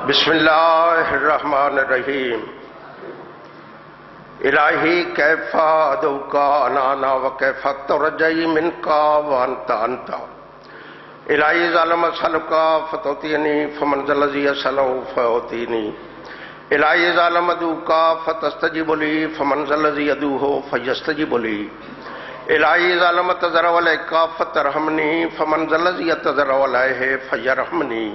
بسم اللہ الرحمن الرحیم الہی کیف ادعوکا انانا وکیف ترجی منکا وانتا انتا الہی ظالم اسألکا فتوتینی فمن ذا الذی اسألہ فیعطینی الہی ظالم ادعوکا فتستجیب لی فمن ذا الذی ادعوہ فیستجیب لی الہی ظالم اتذر علیکا فترحمنی فمن ذا الذی اتذر علیہ فیرحمنی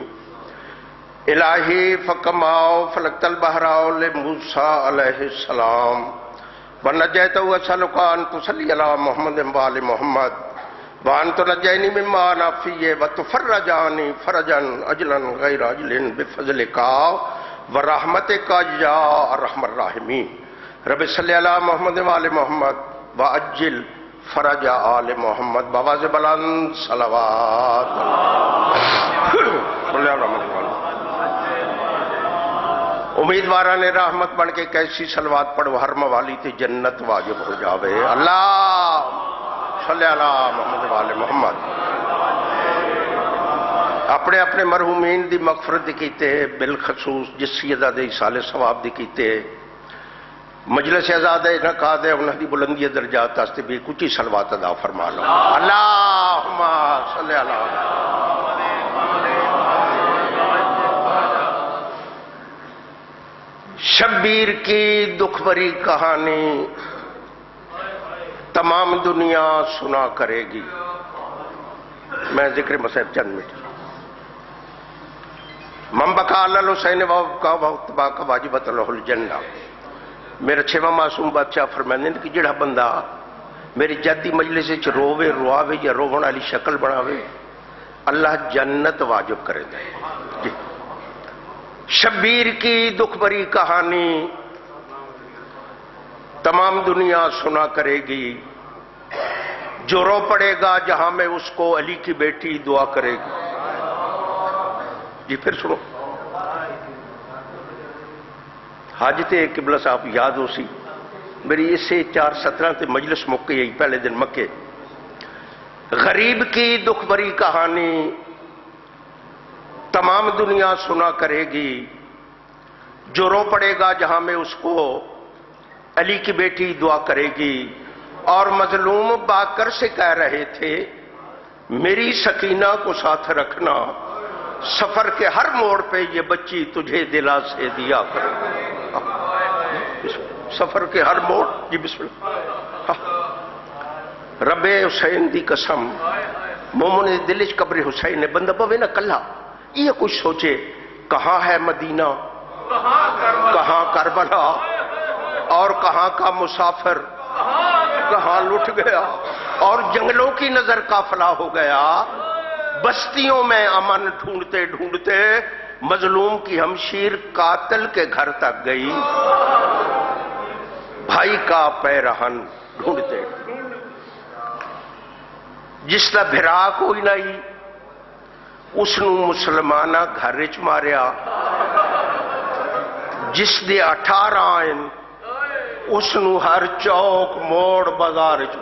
الہی فکماؤ فلکت البحراؤ لموسیٰ علیہ السلام ونجیتو اسألکا ان تصلی علی محمد وآل محمد وان تنجینی مما انا فیہ وتفرجانی فرجا اجلا غیر اجل بفضلکا ورحمتکا یا ارحم الراحمین رب صلی علی محمد وآل محمد واجل فرج آل محمد بواز بلند صلوات صلی اللہ علیہ وسلم امیدواران رحمت بن کے کیسی صلوات پڑھو ہر موالی تے جنت واجب ہو جاوے اللہ صلی اللہ محمد وآل محمد اپنے اپنے مرحومین دی مغفرت دی کیتے بالخصوص جسیدہ دے سال ثواب دی کیتے مجلس ازادہ انعقاد ہے انہوں دی بلندی درجات آستے بھی کچھ صلوات ادا فرما لو اللہم صلی اللہ شبیر کی دکھ بھری کہانی تمام دنیا سنا کرے گی میں ذکر مصحف چند منٹ من بکا علی الحسین وابقا وابتبا کا واجبت له الجنہ میرا چھواں معصوم بادشاہ فرمانے کہ جڑا بندہ میری جدی مجلس وچ رووے رواوے یا روون والی شکل بناوے اللہ جنت واجب کرے دے جی شبیر کی دکھ بھری کہانی تمام دنیا سنا کرے گی جو رو پڑے گا جہاں میں اس کو علی کی بیٹی دعا کرے گی جی پھر سنو حاجت قبلہ صاحب یاد ہو سی میری اسے 4:17 تے مجلس مکے یہی پہلے دن مکے غریب کی دکھ بھری کہانی تمام دنیا سنا کرے گی جو رو پڑے گا جہاں میں اس کو علی کی بیٹی دعا کرے گی اور مظلوم باکر سے کہہ رہے تھے میری سکینہ کو ساتھ رکھنا سفر کے ہر موڑ پہ یہ بچی تجھے دلا سے دیا کرے سفر کے ہر موڑ جی بسم اللہ رب حسین دی قسم مومن دلچ قبر حسین نے بندہ پوے نہ کلا یہ کچھ سوچے کہاں ہے مدینہ کہاں کربلا اور کہاں کا مسافر کہاں لٹ گیا اور جنگلوں کی نظر قافلہ ہو گیا بستیوں میں امن ڈھونڈتے ڈھونڈتے مظلوم کی ہمشیر قاتل کے گھر تک گئی بھائی کا پیرہن ڈھونڈتے جس دا بھرا کوئی نہیں اس نو مسلمانہ گھر وچ ماریا جس دے 18 آئین اس نو ہر چوک موڑ بازار وچ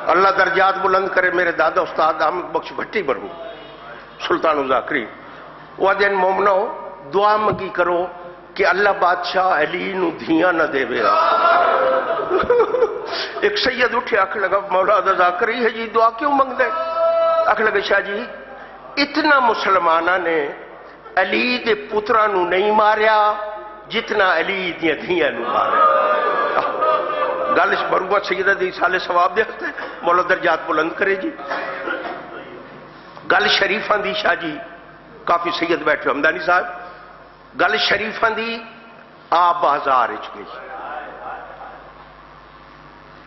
اللہ درجات بلند کرے میرے دادا استاد احمد بخش بھٹی برہو سلطان ذاکری وہ دن مومنو دعا منگی کرو کہ اللہ بادشاہ علی نو دھیاں نہ دے بے ایک سید اٹھے آکھ لگا مولا ذاکری ہے جی دعا کیوں منگ دے آکھ لگا شاہ جی اتنا مسلمانہ نے علی دے پترہ نو نہیں ماریا جتنا علی دیا دھیاں نو ماریا گالش بروہ سیدہ دی سال ثواب دے ہستے مولا درجات بلند کرے جی گل شریفان دی شاہ جی کافی سید بیٹھے حمدانی صاحب گل شریفان دی آپ بازار اچ گئی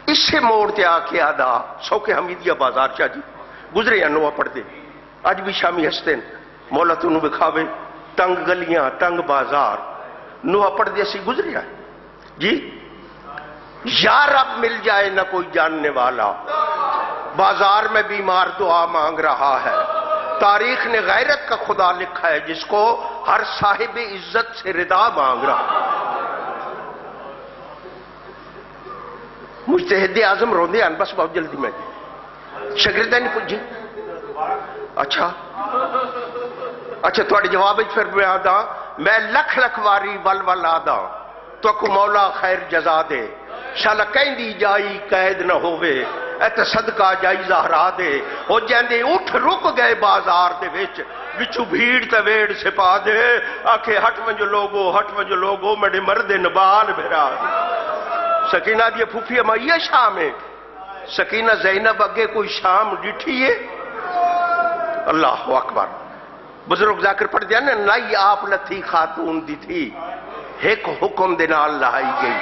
اس سے موڑ تے آکے آدھا سوکے حمیدیہ بازار چاہ جی گزرے انوہ پڑھ دے آج بھی شامی ہستے مولا تو نو بکھاوے تنگ گلیاں تنگ بازار نوہ پڑھ دے سی گزرے آئے جی یا رب مل جائے نہ کوئی جاننے والا بازار میں بیمار دعا مانگ رہا ہے تاریخ نے غیرت کا خدا لکھا ہے جس کو ہر صاحب عزت سے رضا مانگ رہا مجتہد اعظم روندے آن بس بہت جلدی میں شاگردہ نہیں پوچھی اچھا تھوڑے جواب پھر میں آدھا میں لکھ لکھ واری ول ول آدھا تو کو مولا خیر جزا دے شالا کہیں دی جائی قید نہ ہوئے ایت صدقہ جائی زہرا دے ہو جیندے اٹھ رک گئے بازار دے وچو بھیڑ تے ویڑ سپا دے آکھے ہٹ ونجو لوگو میرے مرد نبال میرا سکینہ دی پھوپھی اما یہ شام ہے سکینہ زینب اگے کوئی شام ڈٹھی ہے اللہ اکبر بزرگ ذاکر پڑھ دیا نا لائی آپ لتھی خاتون دی تھی ایک حکم دے نال لائی گئی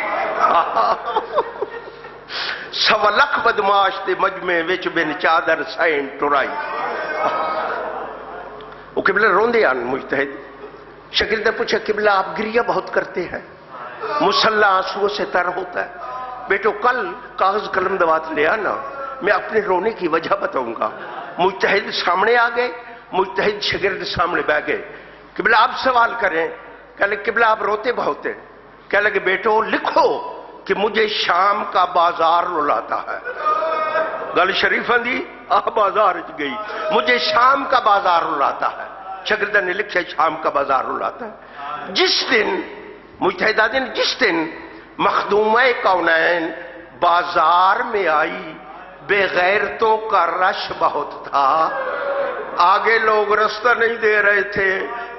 سوا لکھ بدماش دے مجمع وچ بن چادر سائن ٹرائی وہ قبلہ روندے آن مجتہد شاگرد نے پوچھا قبلہ آپ گریہ بہت کرتے ہیں مسلح آنسوؤں سے تر ہوتا ہے بیٹو کل کاغذ قلم دوات لے آنا میں اپنے رونے کی وجہ بتاؤں گا مجتہد سامنے آ گئے مجتہد شاگرد سامنے بیٹھ گئے قبلہ آپ سوال کریں کہہ لگے قبلہ آپ روتے بہت ہیں کہہ لگے بیٹو لکھو کہ مجھے شام کا بازار رلاتا ہے گل شریف دی بازار گئی مجھے شام کا بازار رلاتا ہے شاگردہ نے لکھا شام کا بازار رلاتا ہے جس دن مجتہدہ دن جس دن مخدومہ کونین بازار میں آئی بے غیرتوں کا رش بہت تھا آگے لوگ رستہ نہیں دے رہے تھے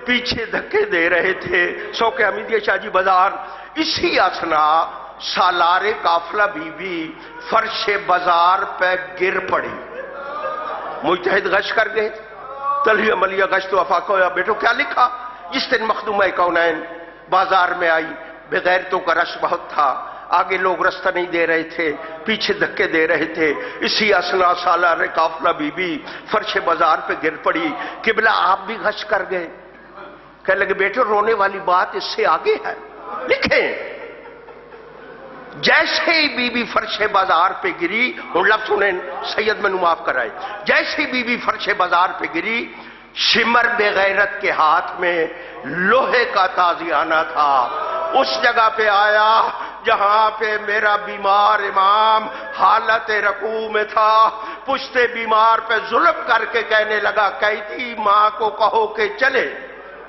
پیچھے دھکے دے رہے تھے سوکے حمیدیہ شاہ جی بازار اسی اسنا سالار قافلہ بی بی فرش بازار پہ گر پڑی مجتہد غش کر گئے تلہی عملیہ غش تو افاقہ ہویا بیٹو کیا لکھا جس دن مخدومہ کونین بازار میں آئی بغیرتوں کا رش بہت تھا آگے لوگ رستہ نہیں دے رہے تھے پیچھے دھکے دے رہے تھے اسی اسنا سالار قافلہ بی بی فرش بازار پہ گر پڑی قبلہ آپ بھی غش کر گئے کہنے لگے بیٹو رونے والی بات اس سے آگے ہے لکھیں جیسے ہی بی بی فرش بازار پہ گری ہوں لفظ سنیں سید میں معاف کرائے جیسے ہی بی بی فرش بازار پہ گری شمر بے غیرت کے ہاتھ میں لوہے کا تازیانہ تھا اس جگہ پہ آیا جہاں پہ میرا بیمار امام حالت رکوع میں تھا پشت بیمار پہ ظلم کر کے کہنے لگا کہتی ماں کو کہو کہ چلے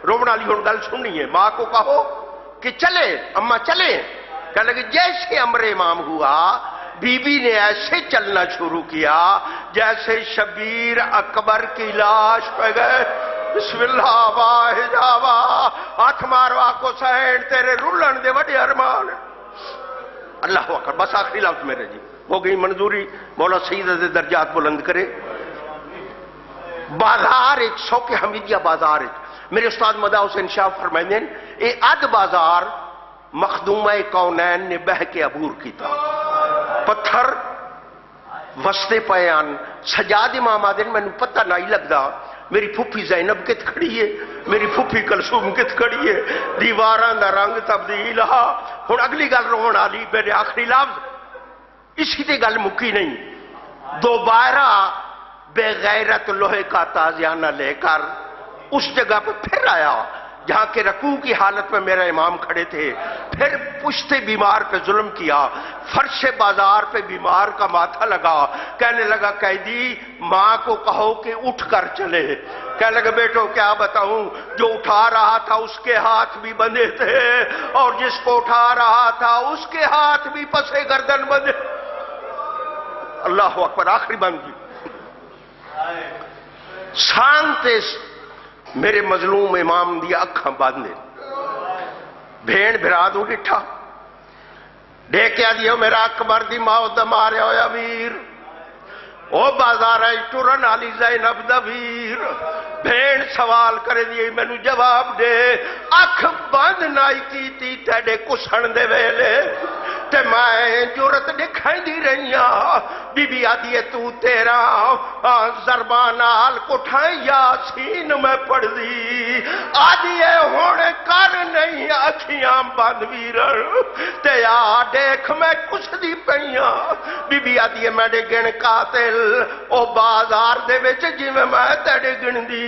رونا لی ہوں گل سننی ہے ماں کو کہو کہ چلے اماں چلے کہنے لگے جیسے امر امام ہوا بی بی نے ایسے چلنا شروع کیا جیسے شبیر اکبر کی لاش پہ گئے بسم اللہ واہ جاوا ہاتھ ماروا کو سین تیرے رولن دے وڈے ارمان اللہ اکبر بس آخری لفظ میرے جی ہو گئی منظوری مولا سید دے درجات بلند کرے بازار ایک سوک حمیدیہ بازار ایک میرے استاد مدا حسین شاہ فرمائیں اے اد بازار مخدومہ کونین نے بہ کے عبور کی تھا پتھر وستے پیان سجاد امام آدن میں نے پتہ نہیں لگتا میری پھوپھی زینب کت کھڑی ہے میری پھوپھی کلثوم کت کھڑی ہے دیواراں دا رنگ تبدیل ہا ہن اگلی گل روਣ والی میرے آخری لفظ اسی تے گل مکی نہیں دوبارہ بے غیرت لوہے کا تازیانہ لے کر اس جگہ پہ پھر آیا جہاں کے رکوع کی حالت میں میرا امام کھڑے تھے پھر پشت بیمار پہ ظلم کیا فرش بازار پہ بیمار کا ماتھا لگا کہنے لگا قیدی ماں کو کہو کہ اٹھ کر چلے کہنے لگا بیٹو کیا بتاؤں جو اٹھا رہا تھا اس کے ہاتھ بھی بندھے تھے اور جس کو اٹھا رہا تھا اس کے ہاتھ بھی پسے گردن بندھے اللہ اکبر آخری بند کی شانتے میرے مظلوم امام دیا اکھاں باندھے بھین بھرا دو ڈٹھا ڈیکیا دیو میرا اکبر دی موت مارے ہویا ویر او بازار ہے ٹرن علی زینب دا ویر بھین سوال کرے دیئے میں نو جواب دے اکھ بند نائی کی تیڑے کسن دے ویلے تے میں جورت دکھائیں دی رہیاں بی بی آدھیے تو تیرا زربانال کٹھائیں یاسین میں پڑھ دی آدھیے ہونے کر نہیں اکھیاں بند ویرن تے آ دیکھ میں کچھ دی پہیاں بی بی آدھیے میں دے گن قاتل او بازار دے وچ جی میں تیڑے گن دی